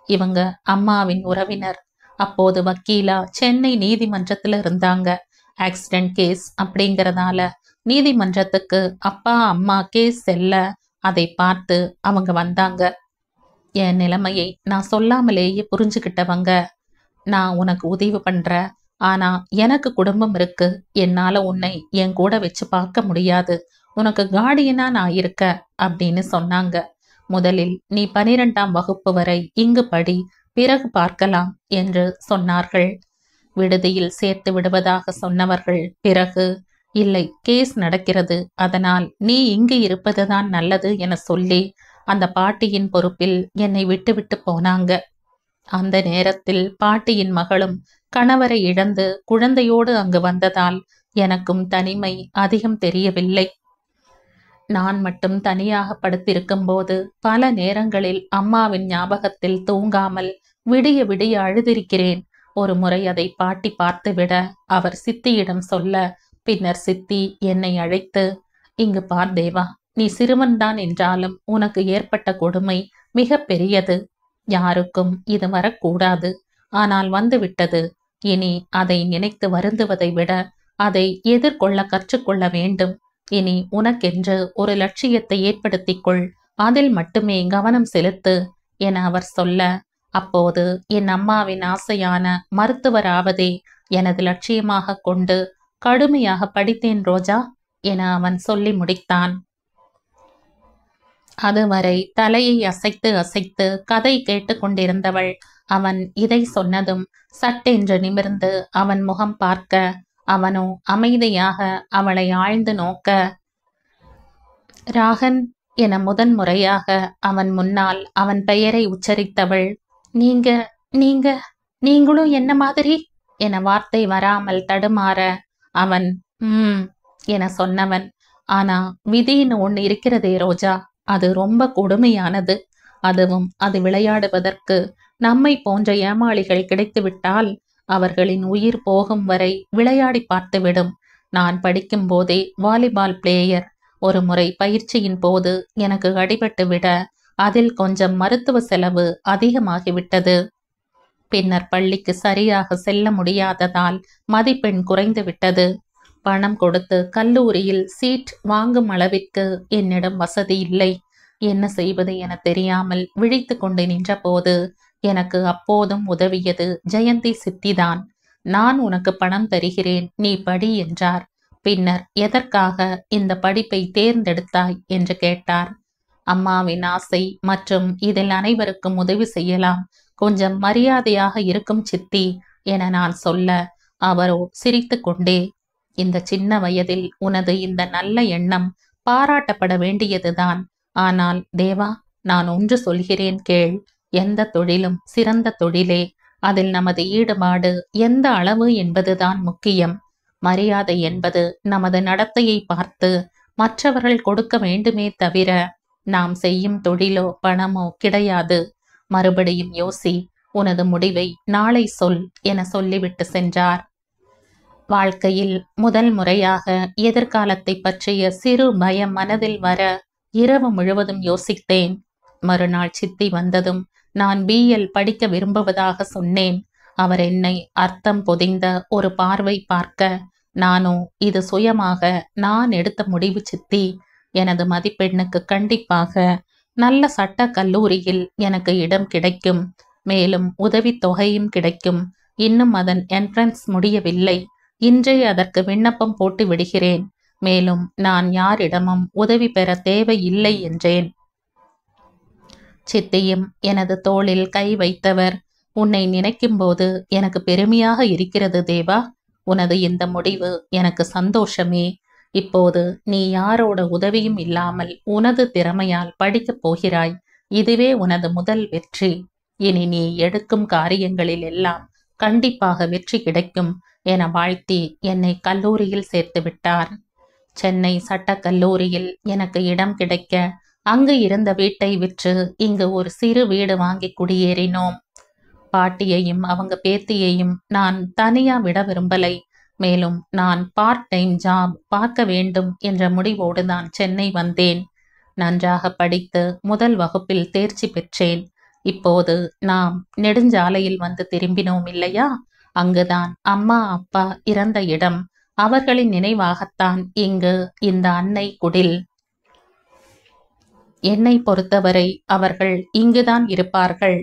இவங்க அம்மாவின் உறவினர். அப்போது வக்கீலா சென்னை நீதிமன்றத்துல இருந்தாங்க. ஆக்சிடென்ட் கேஸ் அப்படிங்கறதால நீதிமன்றத்துக்கு அப்பா அம்மா கேஸ் செல்ல அதை பார்த்து அவங்க வந்தாங்க. என் நிலைமையை நான் சொல்லாமலேயே புரிஞ்சுக்கிட்டவங்க, நான் உனக்கு உதவி பண்ற, ஆனா எனக்கு குடும்பம் இருக்கு, என்னால உன்னை என் கூட வச்சு பார்க்க முடியாது, உனக்கு கார்டியனா நான் இருக்க அப்படின்னு சொன்னாங்க. முதலில் நீ 12ஆம் வகுப்பு வரை இங்கு படி, பிறகு பார்க்கலாம் என்று சொன்னார்கள். விடுதியில் சேர்த்து விடுவதாக சொன்னவர்கள் பிறகு, இல்லை, கேஸ் நடக்கிறது, அதனால் நீ இங்கு இருப்பதுதான் நல்லது என சொல்லி அந்த பாட்டியின் பொறுப்பில் என்னை விட்டுவிட்டு போனாங்க. அந்த நேரத்தில் பாட்டியின் மகளும் கணவரை இழந்து குழந்தையோடு அங்கு வந்ததால் எனக்கும் தனிமை அதிகம் தெரியவில்லை. நான் மட்டும் தனியாக படுத்திருக்கும் போது பல நேரங்களில் அம்மாவின் ஞாபகத்தில் தூங்காமல் விடிய விடிய அழுதிருக்கிறேன். ஒரு முறை அதை பாட்டி பார்த்துவிட அவர் சித்தியிடம் சொல்ல, பின்னர் சித்தி என்னை அழைத்து, இங்கு பார் தேவா, நீ சிறுவன்தான் என்றாலும் உனக்கு ஏற்பட்ட கொடுமை மிக பெரியது. யாருக்கும் இது வரக்கூடாது. ஆனால் வந்துவிட்டது. இனி அதை நினைத்து வருந்துவதை விட அதை எதிர்கொள்ள கற்றுக்கொள்ள வேண்டும். இனி உனக்கென்று ஒரு லட்சியத்தை ஏற்படுத்திக் கொள், அதில் மட்டுமே கவனம் செலுத்து என அவர் சொல்ல, அப்போது என் அம்மாவின் ஆசையான மருத்துவராவதே எனது லட்சியமாக கொண்டு கடுமையாக படித்தேன் ரோஜா என அவன் சொல்லி முடித்தான். அதுவரை தலையை அசைத்து அசைத்து கதை கேட்டு கொண்டிருந்தவள் அவன் இதை சொன்னதும் சட்டென்று நிமிர்ந்து அவன் முகம் பார்க்க, அவனோ அமைதியாக அவளை ஆழ்ந்து நோக்க, ராகன் என முதன்முறையாக அவன் முன்னால் அவன் பெயரை உச்சரித்தவள், நீங்க நீங்க நீங்களும் என்ன மாதிரி என வார்த்தை வராமல் தடுமாற, அவன் என சொன்னவன், ஆனா விதின்னு ஒன்று இருக்கிறதே ரோஜா, அது ரொம்ப கொடுமையானது. அதுவும் அது விளையாடுவதற்கு நம்மை போன்ற ஏமாளிகள் கிடைத்துவிட்டால் அவர்களின் உயிர் போகும் வரை விளையாடி பார்த்துவிடும். நான் படிக்கும் போதே வாலிபால் பிளேயர். ஒரு முறை பயிற்சியின் போது எனக்கு அடிபட்டு விட அதில் கொஞ்சம் மருத்துவ செலவு அதிகமாகிவிட்டது. பின்னர் பள்ளிக்கு சரியாக செல்ல முடியாததால் மதிப்பெண் குறைந்து விட்டது. பணம் கொடுத்து கல்லூரியில் சீட் வாங்கும் அளவிற்கு என்னிடம் வசதி இல்லை. என்ன செய்வது என தெரியாமல் விழித்து கொண்டு நின்றபோது எனக்கு அப்போதும் உதவியது ஜெயந்தி சித்திதான். நான் உனக்கு பணம் தருகிறேன், நீ படி என்றார். பின்னர் எதற்காக இந்த படிப்பை தேர்ந்தெடுத்தாய் என்று கேட்டார். அம்மாவின் ஆசை மற்றும் இதில் அனைவருக்கும் உதவி செய்யலாம், கொஞ்சம் மரியாதையாக இருக்கும் சித்தி என நான் சொல்ல, அவரோ சிரித்து கொண்டே, இந்த சின்ன வயதில் உனது இந்த நல்ல எண்ணம் பாராட்டப்பட வேண்டியதுதான். ஆனால் தேவா, நான் ஒன்று சொல்கிறேன் கேள். எந்த தொழிலும் சிறந்த தொழிலே. அதில் நமது ஈடுபாடு எந்த அளவு என்பதுதான் முக்கியம். மரியாதை என்பது நமது நடத்தையை பார்த்து மற்றவர்கள் கொடுக்க வேண்டுமே தவிர நாம் செய்யும் தொழிலோ பணமோ கிடையாது. மறுபடியும் யோசி, உனது முடிவை நாளை சொல் என சொல்லிவிட்டு சென்றார். வாழ்க்கையில் முதல் முறையாக எதிர்காலத்தை பற்றிய சிறு பயம் மனதில் வர இரவு முழுவதும் யோசித்தேன். மறுநாள் சித்தி வந்ததும் நான் பிஎல் படிக்க விரும்புவதாக சொன்னேன். அவர் என்னை அர்த்தம் பொதிந்த ஒரு பார்வை பார்க்க, நானோ இது சுயமாக நான் எடுத்த முடிவு சித்தி. எனது மதிப்பெண்ணுக்கு கண்டிப்பாக நல்ல சட்ட கல்லூரியில் எனக்கு இடம் கிடைக்கும். மேலும் உதவித்தொகையும் கிடைக்கும். இன்னும் அதன் என்ட்ரன்ஸ் முடியவில்லை. இன்றே அதற்கு விண்ணப்பம் போட்டு விடுகிறேன். மேலும் நான் யாரிடமும் உதவி பெற தேவையில்லை என்றேன். சித்தியும் எனது தோளில் கை வைத்தவர், உன்னை நினைக்கும் போது எனக்கு பெருமையாக இருக்கிறது தேவா. உனது இந்த முடிவு எனக்கு சந்தோஷமே. இப்போது நீ யாரோட உதவியும் இல்லாமல் உனது திறமையால் படிக்கப் போகிறாய். இதுவே உனது முதல் வெற்றி. இனி நீ எடுக்கும் காரியங்களில் எல்லாம் கண்டிப்பாக வெற்றி கிடைக்கும் என வாழ்த்தி என்னை கல்லூரியில் சேர்த்து விட்டார். சென்னை சட்டக் கல்லூரியில் எனக்கு இடம் கிடைக்க அங்கு இருந்த வீட்டை விற்று இங்கு ஒரு சிறு வீடு வாங்கி குடியேறினோம். பாட்டியையும் அவங்க பேத்தியையும் நான் தனியா விட விரும்பலை. மேலும் நான் பார்ட் டைம் ஜாப் பார்க்க வேண்டும் என்ற முடிவோடு தான் சென்னை வந்தேன். நன்றாக படித்து முதல் வகுப்பில் தேர்ச்சி பெற்றேன். இப்போது நாம் நெடுஞ்சாலையில் வந்து திரும்பினோம் இல்லையா, அங்குதான் அம்மா அப்பா இறந்த இடம். அவர்களின் நினைவாகத்தான் இங்கு இந்த அன்னை குடில். என்னை பொறுத்தவரை அவர்கள் இங்குதான் இருப்பார்கள்.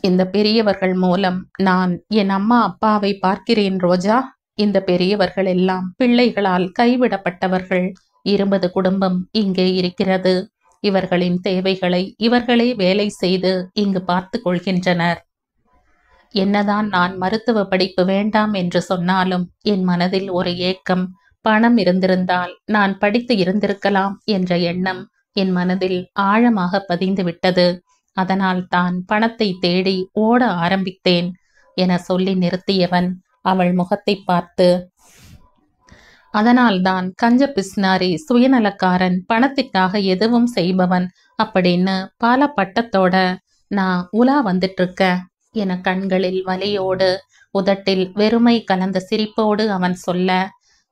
இந்த பெரியவர்கள் மூலம் நான் என் அம்மா அப்பாவை பார்க்கிறேன் ரோஜா. இந்த பெரியவர்கள் எல்லாம் பிள்ளைகளால் கைவிடப்பட்டவர்கள். 20 குடும்பம் இங்கே இருக்கிறது. இவர்களின் தேவைகளை இவர்களே வேலை செய்து இங்கு பார்த்து கொள்கின்றனர். என்னதான் நான் மருத்துவ படிப்பு வேண்டாம் என்று சொன்னாலும் என் மனதில் ஒரு ஏக்கம். பணம் இருந்திருந்தால் நான் படித்து இருந்திருக்கலாம் என்ற எண்ணம் என் மனதில் ஆழமாக பதிந்து விட்டது. அதனால் தான் பணத்தை தேடி ஓட ஆரம்பித்தேன் என சொல்லி நிறுத்தியவன் அவள் முகத்தை பார்த்து, அதனால்தான் கஞ்ச பிஸ்னாரி, சுயநலக்காரன், பணத்திற்காக எதுவும் செய்பவன் அப்படின்னு பல பட்டத்தோட நான் உலா வந்துட்டு இருக்க என கண்களில் வலியோடு உதட்டில் வெறுமை கலந்த சிரிப்போடு அவன் சொல்ல,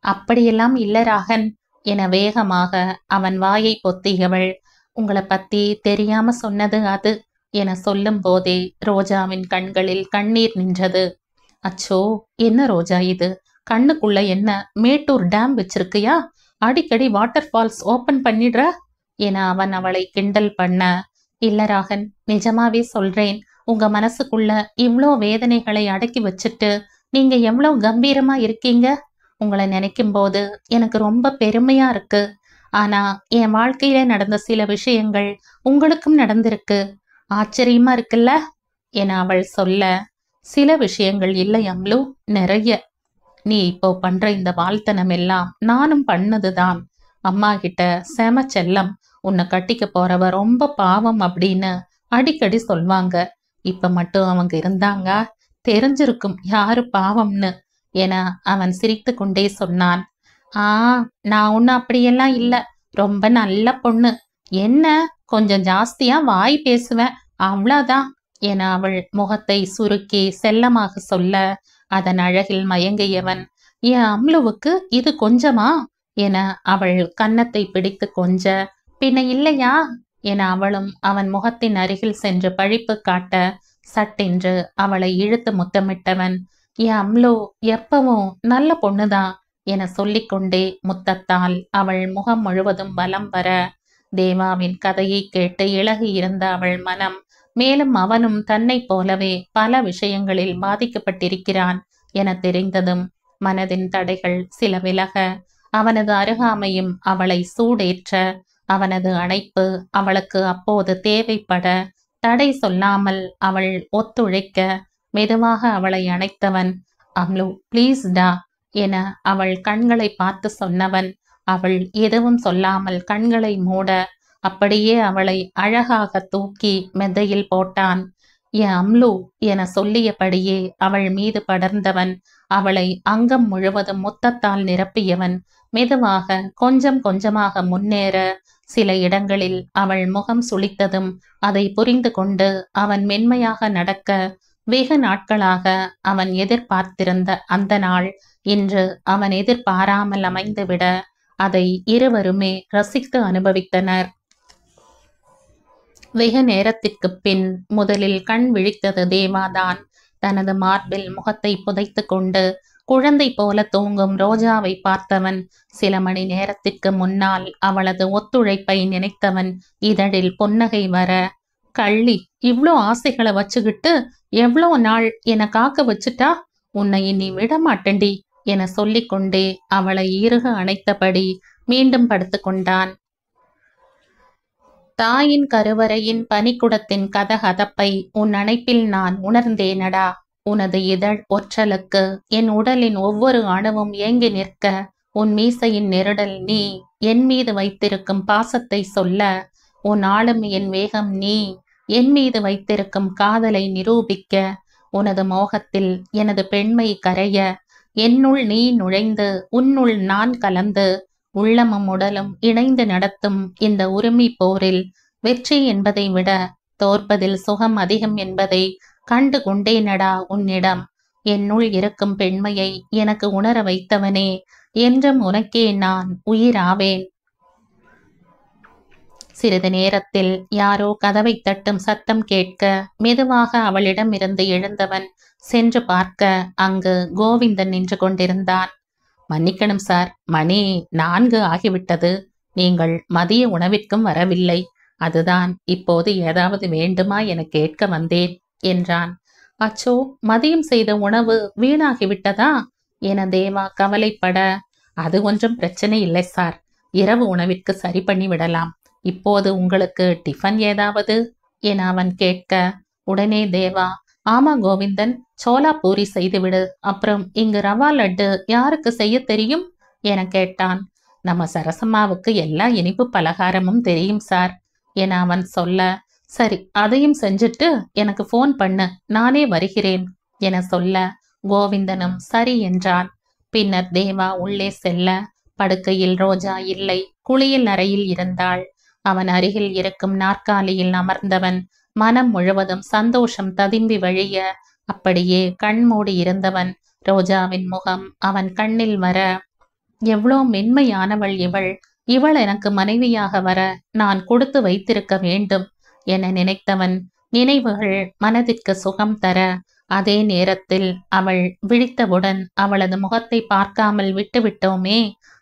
அப்படியெல்லாம் இல்ல ராகன் என வேகமாக அவன் வாயை பொத்தியவள், உங்களை பத்தி தெரியாம சொன்னது அது என சொல்லும் போதே ரோஜாவின் கண்களில் கண்ணீர் நின்றது. அச்சோ, என்ன ரோஜா இது? கண்ணுக்குள்ள என்ன மேட்டூர் டேம் வச்சிருக்கியா? அடிக்கடி வாட்டர் ஃபால்ஸ் ஓபன் பண்ணிடுற என அவன் அவளை கிண்டல் பண்ண, இல்ல ராகன், நிஜமாவே சொல்றேன். உங்க மனசுக்குள்ள இவ்ளோ வேதனைகளை அடக்கி வச்சுட்டு நீங்க எவ்வளவு கம்பீரமா இருக்கீங்க. உங்களை நினைக்கும் போது எனக்கு ரொம்ப பெருமையா இருக்கு. ஆனா என் வாழ்க்கையில நடந்த சில விஷயங்கள் உங்களுக்கும் நடந்திருக்கு. ஆச்சரியமா இருக்குல்ல என அவள் சொல்ல, சில விஷயங்கள் இல்லை அம்லு, நிறைய. நீ இப்போ பண்ற இந்த வாழ்த்தனம் எல்லாம் நானும் பண்ணதுதான். அம்மா கிட்ட செம செல்லம், உன்னை கட்டிக்க போறவ ரொம்ப பாவம் அப்படின்னு அடிக்கடி சொல்வாங்க. இப்ப மட்டும் அவங்க இருந்தாங்க தெரிஞ்சிருக்கும் யாரு பாவம்னு என அவன் சிரித்து கொண்டே சொன்னான். நான் ஒன்னும் அப்படியெல்லாம் இல்ல, ரொம்ப நல்ல பொண்ணு. என்ன கொஞ்சம் ஜாஸ்தியா வாய் பேசுவேன், அவ்வளவுதான் என அவள் முகத்தை சுருக்கி செல்லமாக சொல்ல, அதன் அழகில் மயங்கியவன், என் அம்லுவுக்கு இது கொஞ்சமா என அவள் கன்னத்தை பிடித்து கொஞ்ச, பின்ன இல்லையா என அவளும் அவன் முகத்தின் அருகில் சென்று பழிப்பு காட்ட, சட்டென்று அவளை இழுத்து முத்தமிட்டவன், என் அம்லு எப்பவும் நல்ல பொண்ணுதான் என சொல்லிக்கொண்டே முத்தத்தால் அவள் முகம் முழுவதும் வலம் வர, தேவாவின் கதையை கேட்டு இளகி இருந்த அவள் மனம் மேலும் அவனும் தன்னை போலவே பல விஷயங்களில் பாதிக்கப்பட்டிருக்கிறான் என தெரிந்ததும் மனதின் தடைகள் சில விலக, அவனது அருகாமையும் அவளை சூடேற்ற, அவனது அணைப்பு அவளுக்கு அப்போது தேவைப்பட, தடை சொல்லாமல் அவள் ஒத்துழைக்க மெதுவாக அவளை அணைத்தவன், அம்லு ப்ளீஸ் டா என அவள் கண்களை பார்த்து சொன்னவன் அவள் எதுவும் சொல்லாமல் கண்களை மூட, அப்படியே அவளை அழகாக தூக்கி மெத்தையில் போட்டான். என் அம்லு என சொல்லியபடியே அவள் மீது படர்ந்தவன் அவளை அங்கம் முழுவதும் முத்தத்தால் நிரப்பியவன் மெதுவாக கொஞ்சம் கொஞ்சமாக முன்னேற, சில இடங்களில் அவள் முகம் சுளித்ததும் அதை புரிந்து கொண்டு அவன் மென்மையாக நடக்க, வெகு நாட்களாக அவன் எதிர்பார்த்திருந்த அந்த நாள் இன்று அவன் எதிர்பாராமல் அமைந்துவிட, அதை இருவருமே ரசித்து அனுபவித்தனர். வெகு நேரத்திற்கு பின் முதலில் கண் விழித்தது தேவாதான். தனது மார்பில் முகத்தை புதைத்து கொண்டு குழந்தை போல தூங்கும் ரோஜாவை பார்த்தவன் சில மணி நேரத்திற்கு முன்னால் அவளது ஒத்துழைப்பை நினைத்தவன் இதழில் புன்னகை வர, கள்ளி, இவ்ளோ ஆசைகளை வச்சுக்கிட்டு எவ்வளோ நாள் என காக்க வச்சுட்டா, உன்னை இனி விடமாட்டண்டி என சொல்லிக்கொண்டே அவளை இறுக அணைத்தபடி மீண்டும் படுத்து கொண்டான். தாயின் கருவறையின் பனிக்குடத்தின் கதகதப்பை உன் அணைப்பில் நான் உணர்ந்தேனடா. உனது இதழ் ஒற்றலுக்கு என் உடலின் ஒவ்வொரு அணுவும் ஏங்கி நிற்க, உன் மீசையின் நெருடல் நீ என் மீது வைத்திருக்கும் பாசத்தை சொல்ல, உன் ஆளும் என் வேகம் நீ என் மீது வைத்திருக்கும் காதலை நிரூபிக்க, உனது மோகத்தில் எனது பெண்மை கரைய, என்னுள் நீ நுழைந்து உன்னுள் நான் கலந்து, உள்ளமும் உடலும் இணைந்து நடத்தும் இந்த உரிமை போரில் வெற்றி என்பதை விட தோற்பதில் சுகம் அதிகம் என்பதை கண்டு கொண்டேனடா உன்னிடம். என்னுள் இருக்கும் பெண்மையை எனக்கு உணர வைத்தவனே, என்றும் உனக்கே நான் உயிராவேன். சிறிது நேரத்தில் யாரோ கதவை தட்டும் சத்தம் கேட்க, மெதுவாக அவளிடமிருந்து எழுந்தவன் சென்று பார்க்க, அங்கு கோவிந்தன் நின்று கொண்டிருந்தான். மன்னிக்கணும் சார், மணி 4 ஆகிவிட்டது. நீங்கள் மதிய உணவிற்கும் வரவில்லை. அதுதான் இப்போது ஏதாவது வேண்டுமா என கேட்க வந்தேன் என்றான். அச்சோ, மதியம் செய்த உணவு வீணாகிவிட்டதா என தேவா கவலைப்பட, அது ஒன்றும் பிரச்சனை இல்லை சார், இரவு உணவிற்கு சரி பண்ணி விடலாம். இப்போது உங்களுக்கு டிஃபன் ஏதாவது என அவன் கேட்க, உடனே தேவா, ஆமா கோவிந்தன், சோலா பூரி செய்துவிடு. அப்புறம் இங்கு ரவா லட்டு யாருக்கு செய்ய தெரியும் என கேட்டான். நம்ம சரசம்மாவுக்கு எல்லா இனிப்பு பலகாரமும் தெரியும் சார் என அவன் சொல்ல, சரி அதையும் செஞ்சுட்டு எனக்கு ஃபோன் பண்ணு, நானே வருகிறேன் என சொல்ல கோவிந்தனும் சரி என்றான். பின்னர் தேவா உள்ளே செல்ல படுக்கையில் ரோஜா இல்லை, குளியல் அறையில் இருந்தாள். அவன் அருகில் இருக்கும் நாற்காலியில் அமர்ந்தவன் மனம் முழுவதும் சந்தோஷம் ததும்பி வழிய அப்படியே கண்மூடி இருந்தவன் ரோஜாவின் முகம் அவன் கண்ணில் வர, எவ்வளோ மென்மையானவள் இவள், இவள் எனக்கு மனைவியாக வர நான் கொடுத்து வைத்திருக்க வேண்டும் என நினைத்தவன் நினைவுகள் மனதிற்கு சுகம் தர, அதே நேரத்தில் அவள் விழித்தவுடன் அவளது முகத்தை பார்க்காமல் விட்டுவிட்டோமே.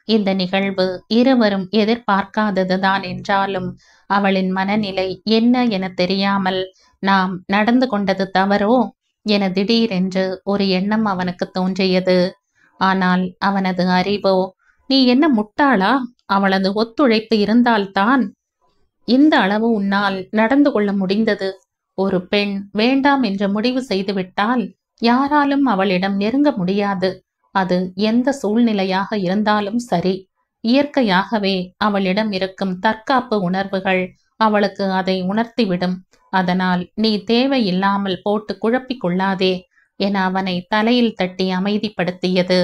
இந்த நிகழ்வு இருவரும் எதிர்பார்க்காததுதான் என்றாலும் அவளின் மனநிலை என்ன என தெரியாமல் நாம் நடந்து கொண்டது தவறோ என திடீரென்று ஒரு எண்ணம் அவனுக்கு தோன்றியது. ஆனால் அவனது அறிவோ, நீ என்ன முட்டாளா, அவளது ஒத்துழைப்பு இருந்தால்தான் இந்த அளவு உன்னால் நடந்து கொள்ள முடிந்தது. ஒரு பெண் வேண்டாம் என்று முடிவு செய்துவிட்டால் யாராலும் அவளிடம் நெருங்க முடியாது. அது எந்த சூழ்நிலையாக இருந்தாலும் சரி. இயற்கையாகவே அவளிடம் இருக்கும் தற்காப்பு உணர்வுகள் அவளுக்கு அதை உணர்த்திவிடும். அதனால் நீ தேவையில்லாமல் போட்டு குழப்பிக் கொள்ளாதே என அவனை தலையில் தட்டி அமைதிப்படுத்தியது.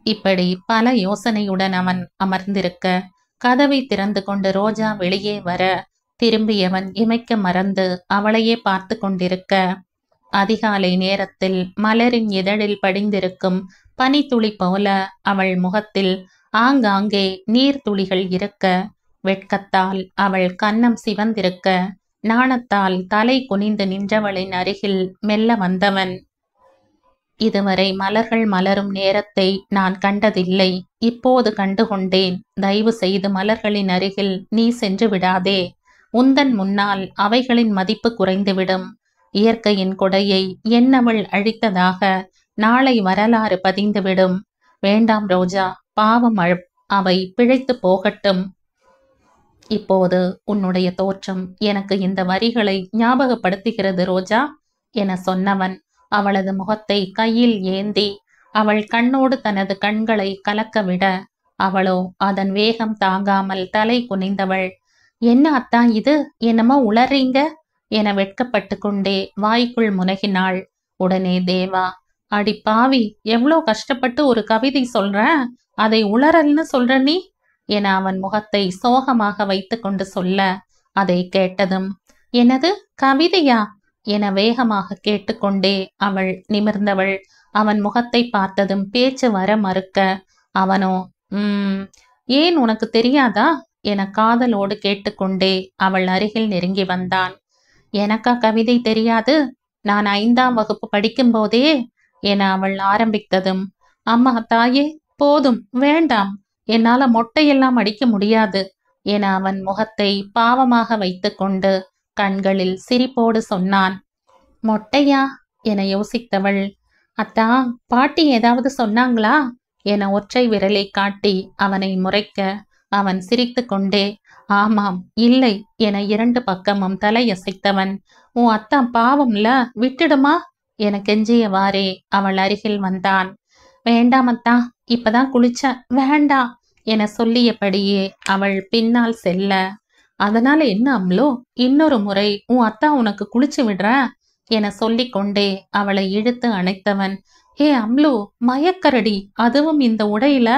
இப்படி பல யோசனையுடன் அவன் அமர்ந்திருக்க கதவை திறந்து கொண்டு ரோஜா வெளியே வர திரும்பியவன் இமைக்க மறந்து அவளையே பார்த்து கொண்டிருக்க, அதிகாலை நேரத்தில் மலரின் இதழில் படிந்திருக்கும் பனித்துளி போல அவள் முகத்தில் ஆங்காங்கே நீர்த்துளிகள் இருக்க, வெட்கத்தால் அவள் கன்னம் சிவந்திருக்க, நாணத்தால் தலை குனிந்து நின்றவளின் அருகில் மெல்ல வந்தவன், இதுவரை மலர்கள் மலரும் நேரத்தை நான் கண்டதில்லை, இப்போது கண்டுகொண்டேன். தயவு செய்து மலர்களின் அருகில் நீ சென்று விடாதே. உந்தன் முன்னால் அவைகளின் மதிப்பு குறைந்துவிடும். இயற்கையின் கொடையை என்னவள் அழித்ததாக நாளை வரலாறு பதிந்துவிடும். வேண்டாம் ரோஜா, பாவம் அவை பிழைத்து போகட்டும். இப்போது உன்னுடைய தோற்றம் எனக்கு இந்த வரிகளை ஞாபகப்படுத்துகிறது ரோஜா என சொன்னவன் அவளது முகத்தை கையில் ஏந்தி அவள் கண்ணோடு தனது கண்களை கலக்கவிட, அவளோ அதன் வேகம் தாங்காமல் தலை குனிந்தவள், என்ன அத்தா இது, என்னமோ உளறீங்க என வெட்கப்பட்டு கொண்டே வாய்க்குள் முனகினாள். உடனே தேவா, அடி பாவி, எவ்வளோ கஷ்டப்பட்டு ஒரு கவிதை சொல்ற, அதை உளறல்னு சொல்ற நீ என அவன் முகத்தை சோகமாக வைத்து கொண்டு சொல்ல, அதை கேட்டதும் எனது கவிதையா என வேகமாக கேட்டுக்கொண்டே அவள் நிமிர்ந்தவள் அவன் முகத்தை பார்த்ததும் பேச்சு வர மறுக்க, அவனோ ஏன் உனக்கு தெரியாதா என காதலோடு கேட்டுக்கொண்டே அவள் அருகில் நெருங்கி வந்தான். எனக்கா கவிதை தெரியாது, நான் 5ஆம் வகுப்பு படிக்கும்போதே என அவள் ஆரம்பித்ததும், அம்மா தாயே போதும் வேண்டாம், என்னால மொட்டையெல்லாம் அடிக்க முடியாது என அவன் முகத்தை பாவமாக வைத்து கொண்டு கண்களில் சிரிப்போடு சொன்னான். மொட்டையா என யோசித்தவள், அத்தா பாட்டி ஏதாவது சொன்னாங்களா என ஒற்றை விரலை காட்டி அவனை முறைக்க, அவன் சிரித்து கொண்டே ஆமாம் இல்லை என 2 பக்கமும் தலையசைத்தவன், உன் அத்தா பாவம்ல, விட்டுடுமா என கெஞ்சியவாறே அவள் அருகில் வந்தான். வேண்டாம் அத்தா, இப்பதான் குளிச்ச, வேண்டாம் என சொல்லியபடியே அவள் பின்னால் செல்ல, அதனால என்ன அம்லோ, இன்னொரு முறை உன் அத்தா உனக்கு குளிச்சு விடுற என சொல்லிக்கொண்டே அவளை இழுத்து அணைத்தவன், ஹே அம்லு, மயக்கரடி, அதுவும் இந்த உடையில,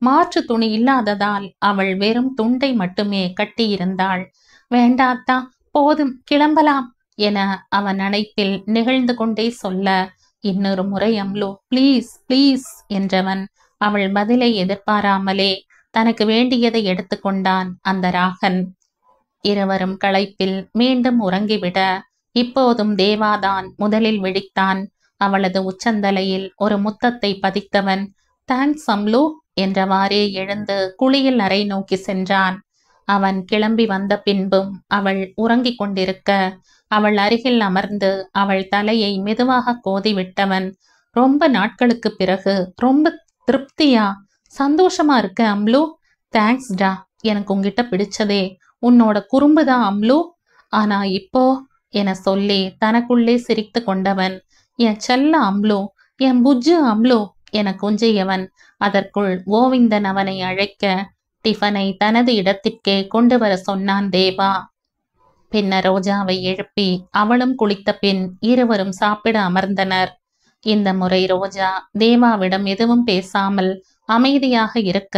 மாற்று துணி இல்லாததால் அவள் வெறும் துண்டை மட்டுமே கட்டியிருந்தாள். வேண்டாத்தா, போதும் கிளம்பலாம் என அவன் அணைப்பில் நிகழ்ந்து கொண்டே சொல்ல, இன்னொரு முறை அம்லு, ப்ளீஸ் ப்ளீஸ் என்றவன் அவள் பதிலை எதிர்பாராமலே தனக்கு வேண்டியதை எடுத்துக்கொண்டான் அந்த ராகன். இருவரும் களைப்பில் மீண்டும் உறங்கிவிட இப்போதும் தேவாதான் முதலில் விழித்தான். அவளது உச்சந்தலையில் ஒரு முத்தத்தை பதித்தவன், தேங்க்ஸ் அம்லு என்றவாறே எழுந்து குளியல் அறை நோக்கி சென்றான். அவன் கிளம்பி வந்த பின்பும் அவள் உறங்கிக் கொண்டிருக்க அவள் அருகில் அமர்ந்து அவள் தலையை மெதுவாக கோதிவிட்டவன், ரொம்ப நாட்களுக்கு பிறகு ரொம்ப திருப்தியா சந்தோஷமா இருக்க அம்லு, தேங்க்ஸ்டா, எனக்கு உங்ககிட்ட பிடிச்சதே உன்னோட குறும்புதான் அம்லு, ஆனா இப்போ என சொல்லி தனக்குள்ளே சிரித்து கொண்டவன், என் செல்ல அம்லு, என் புஜ்ஜு அம்லு என கொஞ்சியவன் அதற்குள் கோவிந்தன் அவனை அழைக்க டிஃபனை தனது இடத்திற்கே கொண்டு வர சொன்னான் தேவா. பின்னர் ரோஜாவை எழுப்பி அவளும் குளித்த பின் இருவரும் சாப்பிட அமர்ந்தனர். இந்த முறை ரோஜா தேவாவிடம் எதுவும் பேசாமல் அமைதியாக இருக்க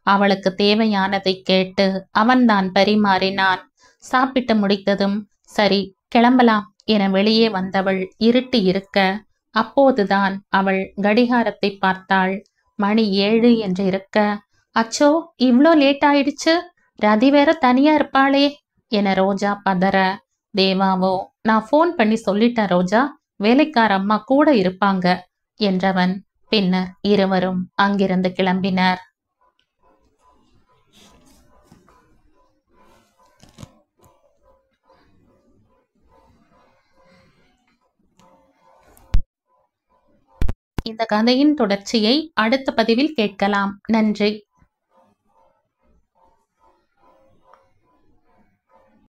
அவளுக்கு தேவையானதை கேட்டு அவன்தான் பரிமாறினான். சாப்பிட்டு முடித்ததும் சரி கிளம்பலாம் என வெளியே வந்தவள் இருட்டி இருக்க அப்போதுதான் அவள் கடிகாரத்தை பார்த்தாள். மணி 7 என்று இருக்க, அச்சோ இவ்ளோ லேட் ஆயிடுச்சு, ரதி வேற தனியா இருப்பாளே என ரோஜா பதற, தேவாவோ நான் ஃபோன் பண்ணி சொல்லிட்டேன் ரோஜா, வேலைக்கார அம்மா கூட இருப்பாங்க என்றவன். பின்னர் இருவரும் அங்கிருந்து கிளம்பினர். இந்த கதையின் தொடர்ச்சியை அடுத்த பதிவில் கேட்கலாம். நன்றி.